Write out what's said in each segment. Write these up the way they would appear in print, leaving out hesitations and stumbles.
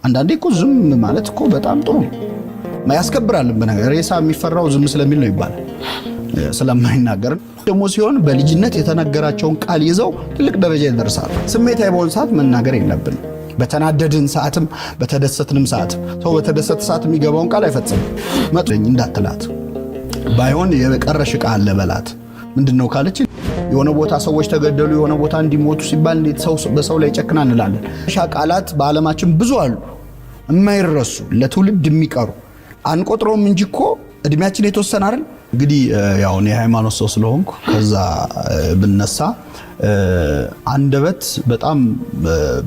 አንዳንዴ እኮ ዝም ማለት እኮ በጣም ጥሩ ያስከብራል። በነገር ሬሳ የሚፈራው ዝም ስለሚል ነው ይባላል፣ ስለማይናገር ደግሞ ሲሆን በልጅነት የተነገራቸውን ቃል ይዘው ትልቅ ደረጃ ይደርሳሉ። ስሜታዊ በሆነ ሰዓት መናገር የለብንም። በተናደድን ሰዓትም በተደሰትንም ሰዓትም ሰው በተደሰተ ሰዓት የሚገባውን ቃል አይፈጽም። መጥኝ እንዳትላት ባይሆን የቀረሽ ቃል ለበላት ምንድነው ካለች የሆነ ቦታ ሰዎች ተገደሉ የሆነ ቦታ እንዲሞቱ ሲባል እንዴት ሰው በሰው ላይ ጨክና እንላለን። ቃላት በዓለማችን ብዙ አሉ የማይረሱ ለትውልድ የሚቀሩ አንቆጥሮም እንጂ እኮ እድሜያችን የተወሰነ አይደል። እንግዲህ ያው እኔ ሃይማኖት ሰው ስለሆንኩ ከዛ ብነሳ አንደበት በጣም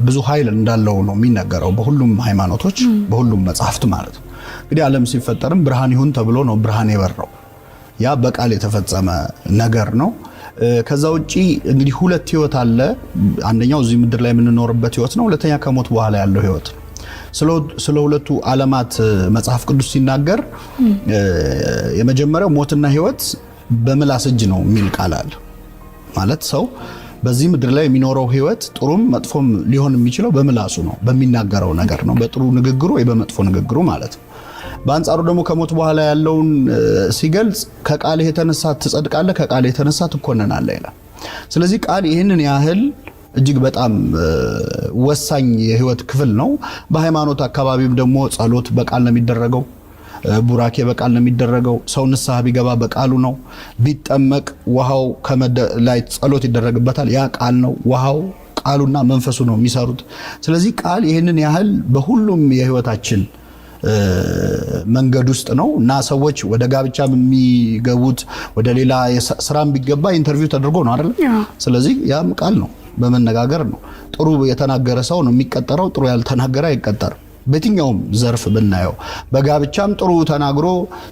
ብዙ ኃይል እንዳለው ነው የሚነገረው በሁሉም ሃይማኖቶች በሁሉም መጻሕፍት ማለት ነው። እንግዲህ ዓለም ሲፈጠርም ብርሃን ይሁን ተብሎ ነው ብርሃን የበራው። ያ በቃል የተፈጸመ ነገር ነው። ከዛ ውጪ እንግዲህ ሁለት ህይወት አለ። አንደኛው እዚህ ምድር ላይ የምንኖርበት ህይወት ነው። ሁለተኛ ከሞት በኋላ ያለው ህይወት ነው። ስለ ሁለቱ ዓለማት መጽሐፍ ቅዱስ ሲናገር የመጀመሪያው ሞትና ህይወት በምላስ እጅ ነው የሚል ቃል አለ። ማለት ሰው በዚህ ምድር ላይ የሚኖረው ህይወት ጥሩም መጥፎም ሊሆን የሚችለው በምላሱ ነው፣ በሚናገረው ነገር ነው፣ በጥሩ ንግግሩ ወይ በመጥፎ ንግግሩ ማለት ነው። በአንጻሩ ደግሞ ከሞት በኋላ ያለውን ሲገልጽ ከቃልህ የተነሳ ትጸድቃለህ፣ ከቃልህ የተነሳ ትኮነናለህ ይላል። ስለዚህ ቃል ይህንን ያህል እጅግ በጣም ወሳኝ የህይወት ክፍል ነው። በሃይማኖት አካባቢም ደግሞ ጸሎት በቃል ነው የሚደረገው፣ ቡራኬ በቃል ነው የሚደረገው። ሰው ንስሐ ቢገባ በቃሉ ነው። ቢጠመቅ ውሃው ላይ ጸሎት ይደረግበታል። ያ ቃል ነው። ውሃው ቃሉና መንፈሱ ነው የሚሰሩት። ስለዚህ ቃል ይህንን ያህል በሁሉም የህይወታችን መንገድ ውስጥ ነው እና ሰዎች ወደ ጋብቻ የሚገቡት ወደ ሌላ ስራም ቢገባ ኢንተርቪው ተደርጎ ነው አይደል? ስለዚህ ያም ቃል ነው፣ በመነጋገር ነው። ጥሩ የተናገረ ሰው ነው የሚቀጠረው፣ ጥሩ ያልተናገረ አይቀጠርም። በየትኛውም ዘርፍ ብናየው በጋብቻም ጥሩ ተናግሮ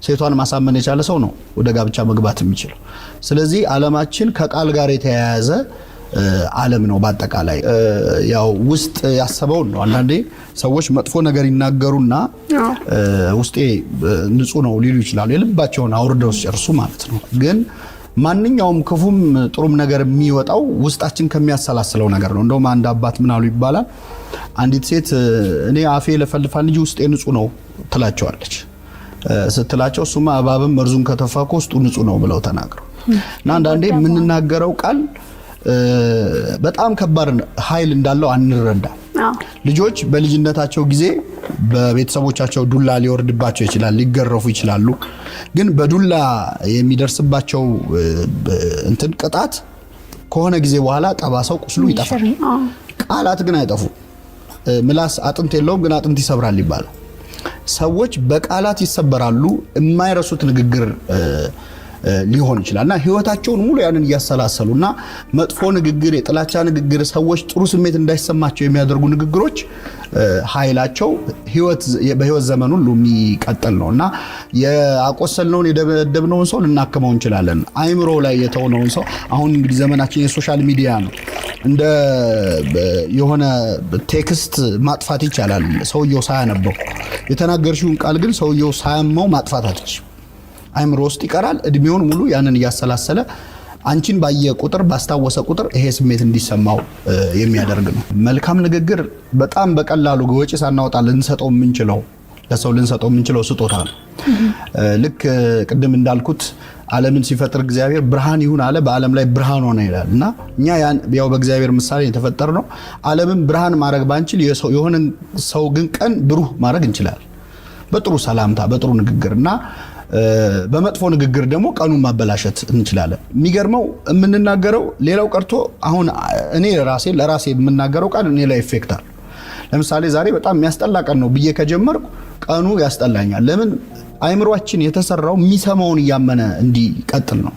ሴቷን ማሳመን የቻለ ሰው ነው ወደ ጋብቻ መግባት የሚችለው። ስለዚህ ዓለማችን ከቃል ጋር የተያያዘ ዓለም ነው። በአጠቃላይ ያው ውስጥ ያሰበውን ነው። አንዳንዴ ሰዎች መጥፎ ነገር ይናገሩና ውስጤ ንጹህ ነው ሊሉ ይችላሉ፣ የልባቸውን አውርደው ሲጨርሱ ማለት ነው። ግን ማንኛውም ክፉም ጥሩም ነገር የሚወጣው ውስጣችን ከሚያሰላስለው ነገር ነው። እንደውም አንድ አባት ምን አሉ ይባላል፣ አንዲት ሴት እኔ አፌ ለፈልፋል እንጂ ውስጤ ንጹህ ነው ትላቸዋለች። ስትላቸው እሱማ እባብም መርዙን ከተፋኮ ውስጡ ንጹህ ነው ብለው ተናግረው እና አንዳንዴ የምንናገረው ቃል በጣም ከባድ ኃይል እንዳለው አንረዳ። ልጆች በልጅነታቸው ጊዜ በቤተሰቦቻቸው ዱላ ሊወርድባቸው ይችላል፣ ሊገረፉ ይችላሉ። ግን በዱላ የሚደርስባቸው እንትን ቅጣት ከሆነ ጊዜ በኋላ ጠባሳው ቁስሉ ይጠፋል። ቃላት ግን አይጠፉ። ምላስ አጥንት የለውም ግን አጥንት ይሰብራል ይባላል። ሰዎች በቃላት ይሰበራሉ። የማይረሱት ንግግር ሊሆን ይችላልና ህይወታቸውን ሙሉ ያንን ያሰላሰሉና መጥፎ ንግግር፣ የጥላቻ ንግግር፣ ሰዎች ጥሩ ስሜት እንዳይሰማቸው የሚያደርጉ ንግግሮች ኃይላቸው በህይወት ዘመን ሁሉ የሚቀጥል ነውና ያቆሰልነውን የደበደብነውን ሰው ልናከመው እንችላለን። አይምሮ ላይ የተሆነውን ሰው አሁን እንግዲህ ዘመናችን የሶሻል ሚዲያ ነው። እንደ የሆነ ቴክስት ማጥፋት ይቻላል ሰውየው ሳያነበው። የተናገርሽውን ቃል ግን ሰውየው ሳያመው ማጥፋት አትችልም። አይምሮ ውስጥ ይቀራል። እድሜውን ሙሉ ያንን ያሰላሰለ አንቺን ባየ ቁጥር ባስታወሰ ቁጥር ይሄ ስሜት እንዲሰማው የሚያደርግ ነው። መልካም ንግግር በጣም በቀላሉ ወጪ ሳናወጣ ልንሰጠው የምንችለው ለሰው ልንሰጠው የምንችለው ስጦታ ነው። ልክ ቅድም እንዳልኩት ዓለምን ሲፈጥር እግዚአብሔር ብርሃን ይሁን አለ፣ በዓለም ላይ ብርሃን ሆነ ይላል እና እኛ ያው በእግዚአብሔር ምሳሌ የተፈጠር ነው። ዓለምን ብርሃን ማድረግ ባንችል የሆነ ሰው ግን ቀን ብሩህ ማድረግ እንችላለን በጥሩ ሰላምታ በጥሩ ንግግርና በመጥፎ ንግግር ደግሞ ቀኑን ማበላሸት እንችላለን። የሚገርመው የምንናገረው ሌላው ቀርቶ አሁን እኔ ለራሴ የምናገረው ቃል እኔ ላይ ኢፌክት አለ። ለምሳሌ ዛሬ በጣም የሚያስጠላ ቀን ነው ብዬ ከጀመርኩ ቀኑ ያስጠላኛል። ለምን? አይምሮአችን የተሰራው የሚሰማውን እያመነ እንዲቀጥል ነው፣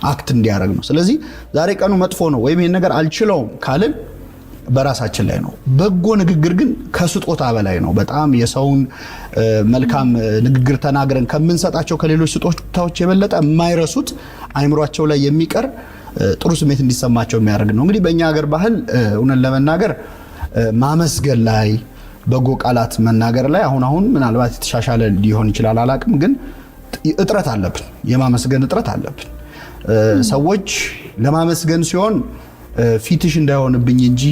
አክት እንዲያደርግ ነው። ስለዚህ ዛሬ ቀኑ መጥፎ ነው ወይም ይሄን ነገር አልችለውም ካልን በራሳችን ላይ ነው። በጎ ንግግር ግን ከስጦታ በላይ ነው። በጣም የሰውን መልካም ንግግር ተናግረን ከምንሰጣቸው ከሌሎች ስጦታዎች የበለጠ የማይረሱት አይምሮአቸው ላይ የሚቀር ጥሩ ስሜት እንዲሰማቸው የሚያደርግ ነው። እንግዲህ በእኛ ሀገር ባህል እውነት ለመናገር ማመስገን ላይ በጎ ቃላት መናገር ላይ አሁን ምናልባት የተሻሻለ ሊሆን ይችላል አላቅም፣ ግን እጥረት አለብን፣ የማመስገን እጥረት አለብን። ሰዎች ለማመስገን ሲሆን ፊትሽ እንዳይሆንብኝ እንጂ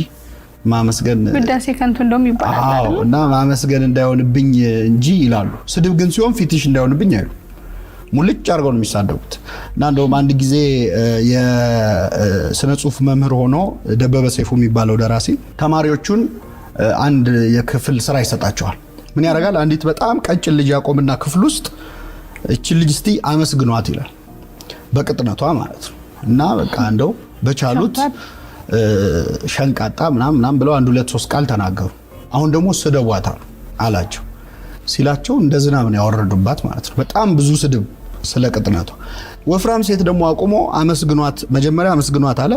ማመስገን ውዳሴ ከንቱ እንደውም ይባላል አይደል? እና ማመስገን እንዳይሆንብኝ እንጂ ይላሉ። ስድብ ግን ሲሆን ፊትሽ እንዳይሆንብኝ አይሉ ሙልጭ አድርገው ነው የሚሳደቡት። እና እንደውም አንድ ጊዜ የስነ ጽሁፍ መምህር ሆኖ ደበበ ሰይፉ የሚባለው ደራሲ ተማሪዎቹን አንድ የክፍል ስራ ይሰጣቸዋል። ምን ያደርጋል? አንዲት በጣም ቀጭን ልጅ ያቆምና ክፍል ውስጥ እቺ ልጅ እስቲ አመስግኗት ይላል፣ በቅጥነቷ ማለት ነው። እና በቃ እንደው በቻሉት ሸንቃጣ ምናምን ብለው 1 2 3 ቃል ተናገሩ። አሁን ደግሞ ስደቧት አላቸው። ሲላቸው እንደ ዝናብ ነው ያወረዱባት ማለት ነው። በጣም ብዙ ስድብ ስለ ቅጥነቷ። ወፍራም ሴት ደግሞ አቁሞ አመስግኗት፣ መጀመሪያ አመስግኗት አለ።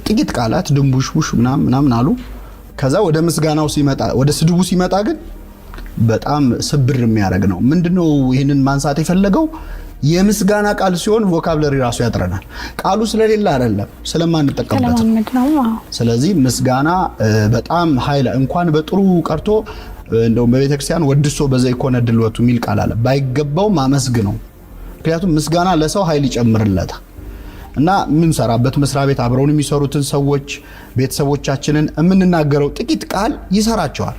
ጥቂት ቃላት ድንቡሽቡሽ ምናምን አሉ። ከዛ ወደ ምስጋናው ሲመጣ፣ ወደ ስድቡ ሲመጣ ግን በጣም ስብር የሚያደርግ ነው። ምንድነው ይሄንን ማንሳት የፈለገው? የምስጋና ቃል ሲሆን ቮካብለሪ ራሱ ያጥረናል። ቃሉ ስለሌለ አይደለም ስለማንጠቀምበት ነው። ስለዚህ ምስጋና በጣም ኃይል እንኳን በጥሩ ቀርቶ እንደው በቤተክርስቲያን ወድሶ በዘይኮነ ድልወቱ ሚል ቃል አለ። ባይገባው ማመስግነው። ምክንያቱም ምስጋና ለሰው ኃይል ይጨምርለታል። እና ምን ሰራበት መስሪያ ቤት አብረውን የሚሰሩትን ሰዎች ቤተሰቦቻችንን የምንናገረው ጥቂት ቃል ይሰራቸዋል።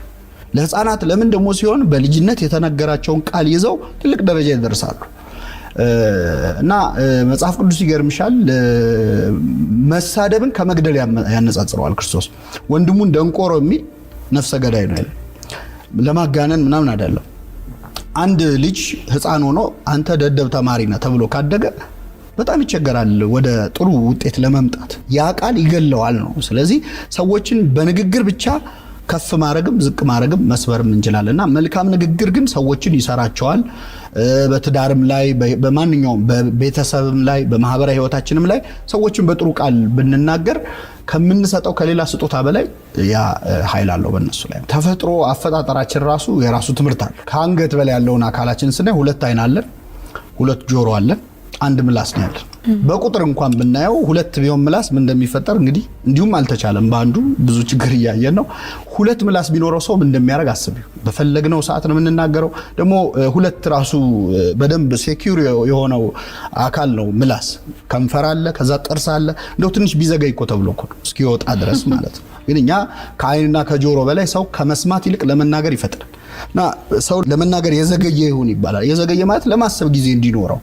ለህፃናት ለምን ደግሞ ሲሆን በልጅነት የተነገራቸውን ቃል ይዘው ትልቅ ደረጃ ይደርሳሉ። እና መጽሐፍ ቅዱስ ይገርምሻል መሳደብን ከመግደል ያነጻጽረዋል ክርስቶስ። ወንድሙን ደንቆሮ የሚል ነፍሰ ገዳይ ነው አይደል? ለማጋነን ምናምን አይደለም። አንድ ልጅ ህፃን ሆኖ አንተ ደደብ ተማሪ ነህ ተብሎ ካደገ በጣም ይቸገራል ወደ ጥሩ ውጤት ለመምጣት። ያ ቃል ይገለዋል ነው። ስለዚህ ሰዎችን በንግግር ብቻ ከፍ ማረግም ዝቅ ማረግም መስበርም እንችላለንና መልካም ንግግር ግን ሰዎችን ይሰራቸዋል። በትዳርም ላይ በማንኛውም በቤተሰብም ላይ በማህበራዊ ህይወታችንም ላይ ሰዎችን በጥሩ ቃል ብንናገር ከምንሰጠው ከሌላ ስጦታ በላይ ያ ኃይል አለው በእነሱ ላይ። ተፈጥሮ አፈጣጠራችን ራሱ የራሱ ትምህርት አለ። ከአንገት በላይ ያለውን አካላችን ስናይ 2 አይን አለን፣ 2 ጆሮ አለን፣ 1 ምላስ ነው ያለን። በቁጥር እንኳን ብናየው 2 ቢሆን ምላስ ምን እንደሚፈጠር እንግዲህ እንዲሁም አልተቻለም። በአንዱ ብዙ ችግር እያየን ነው። 2 ምላስ ቢኖረው ሰው ምን እንደሚያደርግ አስቢው። በፈለግነው ሰዓት ነው የምንናገረው። ደግሞ 2 ራሱ በደንብ ሴኩር የሆነው አካል ነው ምላስ። ከንፈር አለ፣ ከዛ ጥርስ አለ። እንደው ትንሽ ቢዘገይ እኮ ተብሎ እኮ እስኪወጣ ድረስ ማለት ነው። ግን እኛ ከአይንና ከጆሮ በላይ ሰው ከመስማት ይልቅ ለመናገር ይፈጥራል። እና ሰው ለመናገር የዘገየ ይሁን ይባላል። የዘገየ ማለት ለማሰብ ጊዜ እንዲኖረው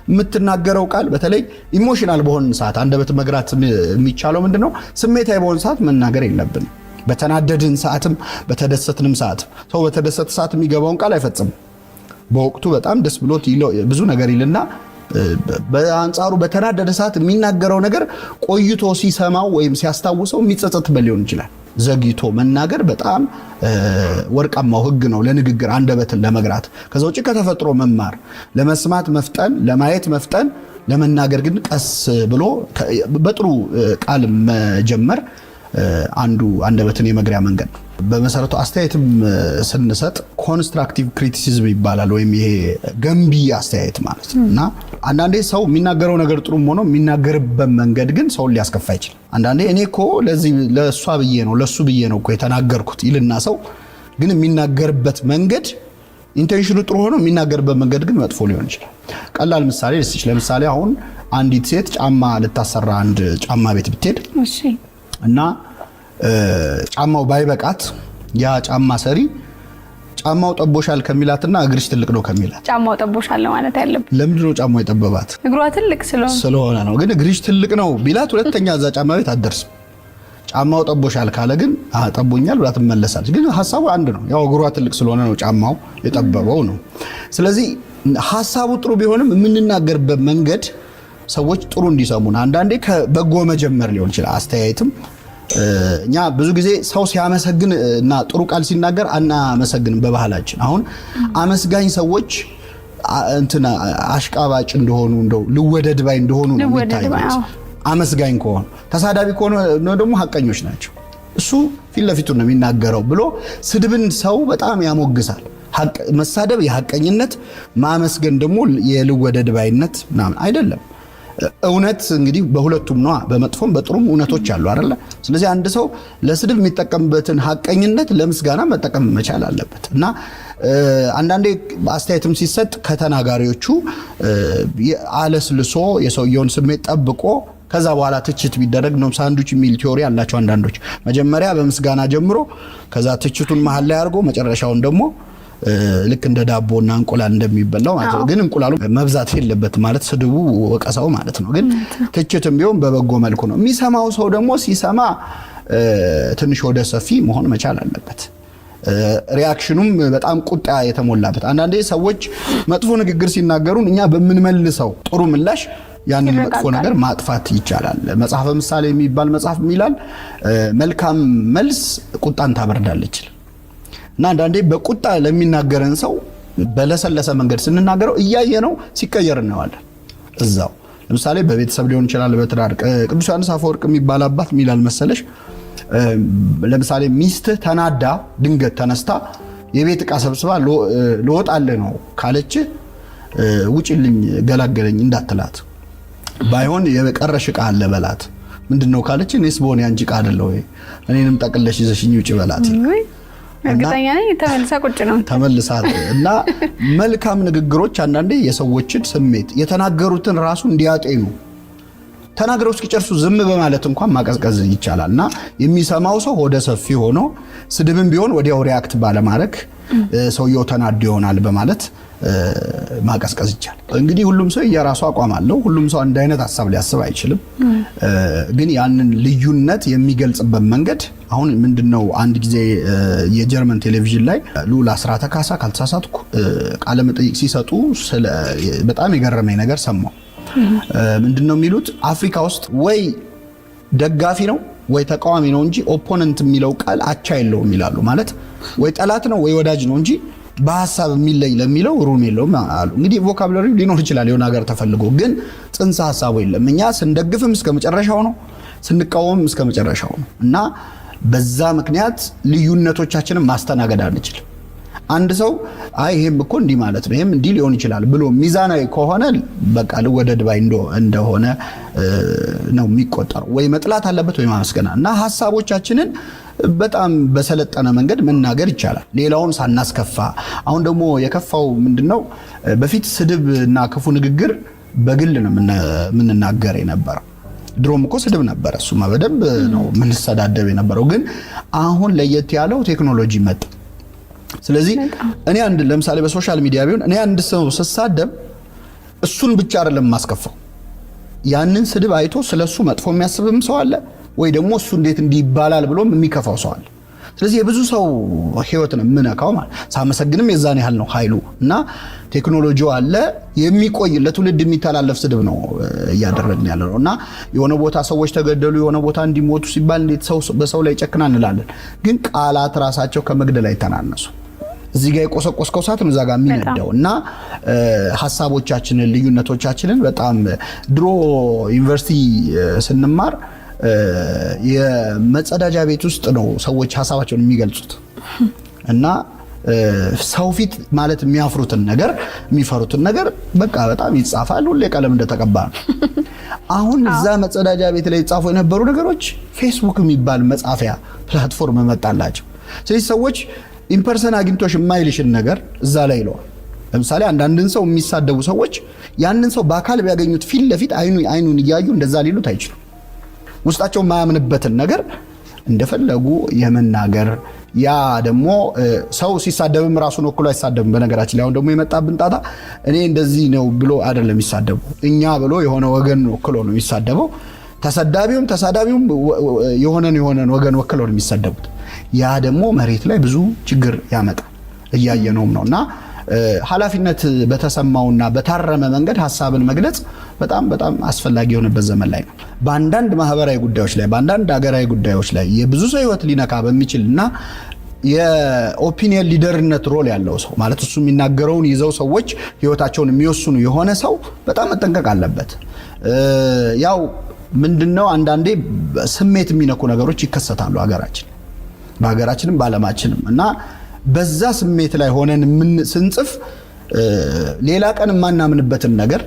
የምትናገረው ቃል በተለይ ኢሞሽናል በሆነ ሰዓት አንደበት መግራት የሚቻለው ምንድነው? ስሜታዊ በሆነ ሰዓት መናገር የለብን። በተናደድን ሰዓትም በተደሰትንም ሰዓት ሰው በተደሰተ ሰዓት የሚገባውን ቃል አይፈጽም። በወቅቱ በጣም ደስ ብሎት ብዙ ነገር ይልና በአንጻሩ በተናደደ ሰዓት የሚናገረው ነገር ቆይቶ ሲሰማው ወይም ሲያስታውሰው የሚጸጸትበት ሊሆን ይችላል። ዘግይቶ መናገር በጣም ወርቃማው ህግ ነው ለንግግር አንደበትን ለመግራት። ከዛ ውጪ ከተፈጥሮ መማር፣ ለመስማት መፍጠን፣ ለማየት መፍጠን፣ ለመናገር ግን ቀስ ብሎ በጥሩ ቃል መጀመር አንዱ አንደበትን የመግሪያ መንገድ ነው። በመሰረቱ አስተያየትም ስንሰጥ ኮንስትራክቲቭ ክሪቲሲዝም ይባላል፣ ወይም ይሄ ገንቢ አስተያየት ማለት ነው። እና አንዳንዴ ሰው የሚናገረው ነገር ጥሩም ሆኖ የሚናገርበት መንገድ ግን ሰውን ሊያስከፋ ይችላል። አንዳንዴ እኔ እኮ ለሷ ብዬ ነው ለሱ ብዬ ነው እኮ የተናገርኩት ይልና ሰው ግን የሚናገርበት መንገድ ኢንቴንሽኑ ጥሩ ሆኖ የሚናገርበት መንገድ ግን መጥፎ ሊሆን ይችላል። ቀላል ምሳሌ ልስጥሽ። ለምሳሌ አሁን አንዲት ሴት ጫማ ልታሰራ አንድ ጫማ ቤት ብትሄድ እና ጫማው ባይበቃት ያ ጫማ ሰሪ ጫማው ጠቦሻል ከሚላትና እግርሽ ትልቅ ነው ከሚላት ጫማው ጠቦሻል ማለት ያለበት ለምንድን ነው? ጫማው የጠበባት እግሯ ትልቅ ስለሆነ ነው። ግን እግርሽ ትልቅ ነው ቢላት ሁለተኛ እዛ ጫማ ቤት አትደርስም። ጫማው ጠቦሻል ካለ ግን ጠቦኛል ብላ ትመለሳለች። ግን ሐሳቡ አንድ ነው። ያው እግሯ ትልቅ ስለሆነ ነው ጫማው የጠበበው ነው። ስለዚህ ሐሳቡ ጥሩ ቢሆንም የምንናገርበት መንገድ ሰዎች ጥሩ እንዲሰሙን አንዳንዴ ከበጎ መጀመር ሊሆን ይችላል። አስተያየትም እኛ ብዙ ጊዜ ሰው ሲያመሰግን እና ጥሩ ቃል ሲናገር አናመሰግንም በባህላችን። አሁን አመስጋኝ ሰዎች እንትና አሽቃባጭ እንደሆኑ እንደው ልወደድ ባይ እንደሆኑ ነው የሚታዩት። አመስጋኝ ከሆኑ ተሳዳቢ ከሆኑ ደግሞ ሐቀኞች ናቸው። እሱ ፊት ለፊቱ ነው የሚናገረው ብሎ ስድብን ሰው በጣም ያሞግሳል። መሳደብ የሐቀኝነት፣ ማመስገን ደግሞ የልወደድ ባይነት ምናምን አይደለም። እውነት እንግዲህ በሁለቱም ነው፣ በመጥፎም በጥሩም እውነቶች አሉ አይደለ? ስለዚህ አንድ ሰው ለስድብ የሚጠቀምበትን ሐቀኝነት ለምስጋና መጠቀም መቻል አለበት። እና አንዳንዴ አስተያየትም ሲሰጥ ከተናጋሪዎቹ አለስልሶ የሰውየውን ስሜት ጠብቆ ከዛ በኋላ ትችት ቢደረግ ነው ሳንዱች የሚል ቲዮሪ አላቸው አንዳንዶች። መጀመሪያ በምስጋና ጀምሮ ከዛ ትችቱን መሃል ላይ አድርጎ መጨረሻውን ደግሞ ልክ እንደ ዳቦና እንቁላል እንደሚበላው ማለት ነው። ግን እንቁላሉ መብዛት የለበት ማለት ስድቡ ወቀሳው ማለት ነው። ግን ትችትም ቢሆን በበጎ መልኩ ነው የሚሰማው። ሰው ደግሞ ሲሰማ ትንሽ ወደ ሰፊ መሆን መቻል አለበት። ሪአክሽኑም በጣም ቁጣ የተሞላበት። አንዳንዴ ሰዎች መጥፎ ንግግር ሲናገሩን እኛ በምንመልሰው ጥሩ ምላሽ ያንን መጥፎ ነገር ማጥፋት ይቻላል። መጽሐፈ ምሳሌ የሚባል መጽሐፍ ይላል መልካም መልስ ቁጣን ታበርዳለች። እና አንዳንዴ በቁጣ ለሚናገረን ሰው በለሰለሰ መንገድ ስንናገረው እያየ ነው ሲቀየር እናዋለን እዛው። ለምሳሌ በቤተሰብ ሊሆን ይችላል፣ በትዳር። ቅዱስ ዮሐንስ አፈወርቅ የሚባል አባት ሚላል መሰለሽ ለምሳሌ ሚስት ተናዳ ድንገት ተነስታ የቤት ዕቃ ሰብስባ ልወጣልህ ነው ካለች ውጪልኝ ገላገለኝ እንዳትላት፣ ባይሆን የቀረሽ ዕቃ አለ በላት። ምንድነው ካለች እኔስ በሆነ ያንቺ ዕቃ አይደለ ወይ እኔንም ጠቅለሽ ይዘሽኝ ውጪ በላት። እርግጠኛ ነኝ ተመልሳ ቁጭ ነው ተመልሳ። እና መልካም ንግግሮች አንዳንዴ የሰዎችን ስሜት የተናገሩትን ራሱ እንዲያጤኑ ተናግረው እስኪጨርሱ ዝም በማለት እንኳን ማቀዝቀዝ ይቻላልና የሚሰማው ሰው ወደ ሰፊ ሆኖ ስድብም ቢሆን ወዲያው ሪአክት ባለማድረግ ሰውየው ተናዶ ይሆናል በማለት ማቀዝቀዝ ይቻላል። እንግዲህ ሁሉም ሰው የራሱ አቋም አለው። ሁሉም ሰው አንድ አይነት ሐሳብ ሊያስብ አይችልም። ግን ያንን ልዩነት የሚገልጽበት መንገድ አሁን ምንድነው? አንድ ጊዜ የጀርመን ቴሌቪዥን ላይ ሉላ አስራተ ካሳ ካልተሳሳትኩ ቃለ መጠይቅ ሲሰጡ በጣም የገረመኝ ነገር ሰማሁ። ምንድነው የሚሉት? አፍሪካ ውስጥ ወይ ደጋፊ ነው ወይ ተቃዋሚ ነው እንጂ ኦፖነንት የሚለው ቃል አቻ የለውም ይላሉ። ማለት ወይ ጠላት ነው ወይ ወዳጅ ነው እንጂ በሐሳብ የሚለይ ለሚለው ሩም የለውም አሉ። እንግዲህ ቮካብላሪው ሊኖር ይችላል የሆነ ሀገር ተፈልጎ፣ ግን ጽንሰ ሐሳቡ የለም። እኛ ስንደግፍም እስከ መጨረሻው ነው፣ ስንቃወምም እስከ መጨረሻው ነው። እና በዛ ምክንያት ልዩነቶቻችንን ማስተናገድ አንችልም። አንድ ሰው አይ ይሄም እኮ እንዲህ ማለት ነው ይሄም እንዲህ ሊሆን ይችላል ብሎ ሚዛናዊ ከሆነ በቃ ልወደድ ባይ እንደሆነ ነው የሚቆጠረው። ወይ መጥላት አለበት ወይ ማመስገና። እና ሐሳቦቻችንን በጣም በሰለጠነ መንገድ መናገር ይቻላል ሌላውን ሳናስከፋ። አሁን ደግሞ የከፋው ምንድነው? በፊት ስድብ እና ክፉ ንግግር በግል ነው የምንናገር የነበረው። ድሮም እኮ ስድብ ነበር፣ እሱማ በደንብ ነው የምንሰዳደብ የነበረው። ግን አሁን ለየት ያለው ቴክኖሎጂ መጣ። ስለዚህ እኔ አንድ ለምሳሌ በሶሻል ሚዲያ ቢሆን እኔ አንድ ሰው ስሳደብ እሱን ብቻ አይደለም ማስከፋው፣ ያንን ስድብ አይቶ ስለሱ መጥፎ የሚያስብም ሰው አለ፣ ወይ ደግሞ እሱ እንዴት እንዲባላል ብሎም የሚከፋው ሰው አለ። ስለዚህ የብዙ ሰው ህይወት ነው የምነካው ማለት ሳመሰግንም የዛን ያህል ነው ኃይሉ። እና ቴክኖሎጂው አለ የሚቆይ ለትውልድ የሚተላለፍ ስድብ ነው እያደረግን ያለው። እና የሆነ ቦታ ሰዎች ተገደሉ የሆነ ቦታ እንዲሞቱ ሲባል እንዴት ሰው በሰው ላይ ጨክና እንላለን። ግን ቃላት ራሳቸው ከመግደል አይተናነሱ። እዚህ ጋር የቆሰቆስከው ሰዓት ነው እዛ ጋር የሚነዳው። እና ሐሳቦቻችንን ልዩነቶቻችንን በጣም ድሮ ዩኒቨርሲቲ ስንማር የመጸዳጃ ቤት ውስጥ ነው ሰዎች ሐሳባቸውን የሚገልጹት። እና ሰው ፊት ማለት የሚያፍሩትን ነገር የሚፈሩትን ነገር በቃ በጣም ይጻፋል፣ ሁሌ ቀለም እንደተቀባ ነው። አሁን እዛ መጸዳጃ ቤት ላይ ይጻፉ የነበሩ ነገሮች ፌስቡክ የሚባል መጻፊያ ፕላትፎርም መጣላቸው። ስለዚህ ሰዎች ኢምፐርሰን አግኝቶሽ የማይልሽን ነገር እዛ ላይ ይለዋል። ለምሳሌ አንዳንድን ሰው የሚሳደቡ ሰዎች ያንን ሰው በአካል ቢያገኙት ፊት ለፊት አይኑን እያዩ እንደዛ ሊሉት አይችሉም። ውስጣቸው የማያምንበትን ነገር እንደፈለጉ የመናገር ያ ደግሞ ሰው ሲሳደብም ራሱን ወክሎ አይሳደብም። በነገራችን ላይ አሁን ደግሞ የመጣብን ጣጣ እኔ እንደዚህ ነው ብሎ አይደለም የሚሳደቡ፣ እኛ ብሎ የሆነ ወገን ወክሎ ነው የሚሳደበው። ተሰዳቢውም ተሳዳቢውም የሆነን ወገን ወክሎ ነው የሚሳደቡት። ያ ደግሞ መሬት ላይ ብዙ ችግር ያመጣል እያየነውም ነውና ኃላፊነት በተሰማውና በታረመ መንገድ ሐሳብን መግለጽ በጣም በጣም አስፈላጊ የሆነበት ዘመን ላይ ነው። በአንዳንድ ማህበራዊ ጉዳዮች ላይ በአንዳንድ ሀገራዊ ጉዳዮች ላይ የብዙ ሰው ህይወት ሊነካ በሚችልና የኦፒኒየን ሊደርነት ሮል ያለው ሰው ማለት እሱ የሚናገረውን ይዘው ሰዎች ህይወታቸውን የሚወስኑ የሆነ ሰው በጣም መጠንቀቅ አለበት። ያው ምንድነው አንዳንዴ ስሜት የሚነኩ ነገሮች ይከሰታሉ በሀገራችንም በዓለማችንም። እና በዛ ስሜት ላይ ሆነን ስንጽፍ ሌላ ቀን የማናምንበትን ነገር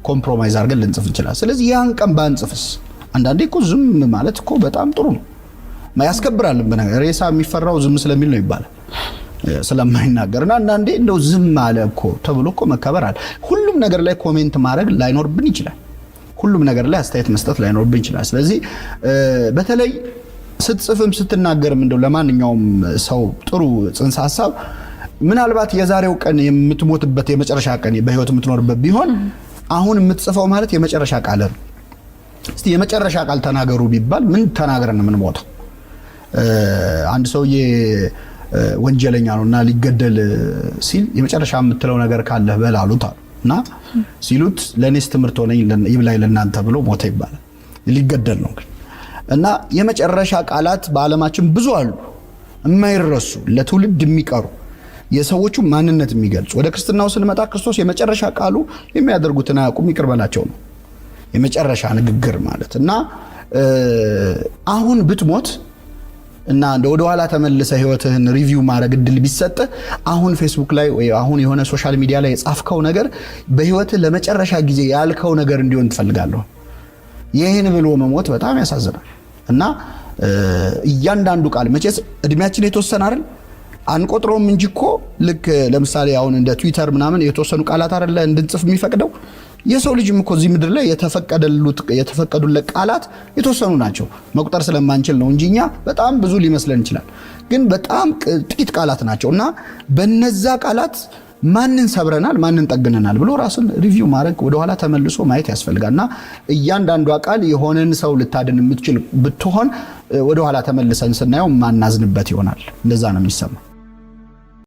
ኮምፕሮማይዝ አድርገን ልንጽፍ እንችላለን። ስለዚህ ያን ቀን ባንጽፍስ? አንዳንዴ እኮ ዝም ማለት እኮ በጣም ጥሩ ነው፣ ያስከብራል። በነገር ሬሳ የሚፈራው ዝም ስለሚል ነው ይባላል፣ ስለማይናገርና አንዳንዴ እንደው ዝም አለ እኮ ተብሎ እኮ መከበር አለ። ሁሉም ነገር ላይ ኮሜንት ማድረግ ላይኖርብን ይችላል። ሁሉም ነገር ላይ አስተያየት መስጠት ላይኖርብን ይችላል። ስለዚህ በተለይ ስትጽፍም ስትናገርም እንደው ለማንኛውም ሰው ጥሩ ጽንሰ ሐሳብ ምናልባት የዛሬው ቀን የምትሞትበት የመጨረሻ ቀን በህይወት የምትኖርበት ቢሆን አሁን የምትጽፈው ማለት የመጨረሻ ቃል ነው። እስቲ የመጨረሻ ቃል ተናገሩ ቢባል ምን ተናግረን ምን ሞተው? አንድ ሰውዬ ወንጀለኛ ነውና ሊገደል ሲል የመጨረሻ የምትለው ነገር ካለ በል አሉት እና ሲሉት ለኔስ ትምህርት ሆነኝ ይብላኝ ለናንተ ብሎ ሞተ ይባላል። ሊገደል ነው እና የመጨረሻ ቃላት በዓለማችን ብዙ አሉ የማይረሱ ለትውልድ የሚቀሩ የሰዎቹ ማንነት የሚገልጹ። ወደ ክርስትናው ስንመጣ ክርስቶስ የመጨረሻ ቃሉ የሚያደርጉትን አያውቁም ይቅር በላቸው ነው የመጨረሻ ንግግር ማለት እና አሁን ብትሞት እና ወደ ኋላ ተመልሰ ህይወትህን ሪቪው ማድረግ እድል ቢሰጥ አሁን ፌስቡክ ላይ ወይ አሁን የሆነ ሶሻል ሚዲያ ላይ የጻፍከው ነገር በህይወትህ ለመጨረሻ ጊዜ ያልከው ነገር እንዲሆን ትፈልጋለህ። ይሄን ብሎ መሞት በጣም ያሳዝናል እና እያንዳንዱ ቃል መቼስ እድሜያችን የተወሰነ አይደል አንቆጥሮም እንጂ እኮ ልክ ለምሳሌ አሁን እንደ ትዊተር ምናምን የተወሰኑ ቃላት አይደል እንድንጽፍ የሚፈቅደው የሰው ልጅም እኮ እዚህ ምድር ላይ የተፈቀዱለት ቃላት የተወሰኑ ናቸው መቁጠር ስለማንችል ነው እንጂኛ በጣም ብዙ ሊመስለን ይችላል ግን በጣም ጥቂት ቃላት ናቸው እና በእነዛ ቃላት ማንን ሰብረናል ማንን ጠግነናል ብሎ ራስን ሪቪው ማድረግ ወደ ኋላ ተመልሶ ማየት ያስፈልጋልና እያንዳንዱ ቃል የሆነን ሰው ልታድን የምትችል ብትሆን ወደ ኋላ ተመልሰን ስናየው ማናዝንበት ይሆናል እንደዛ ነው የሚሰማው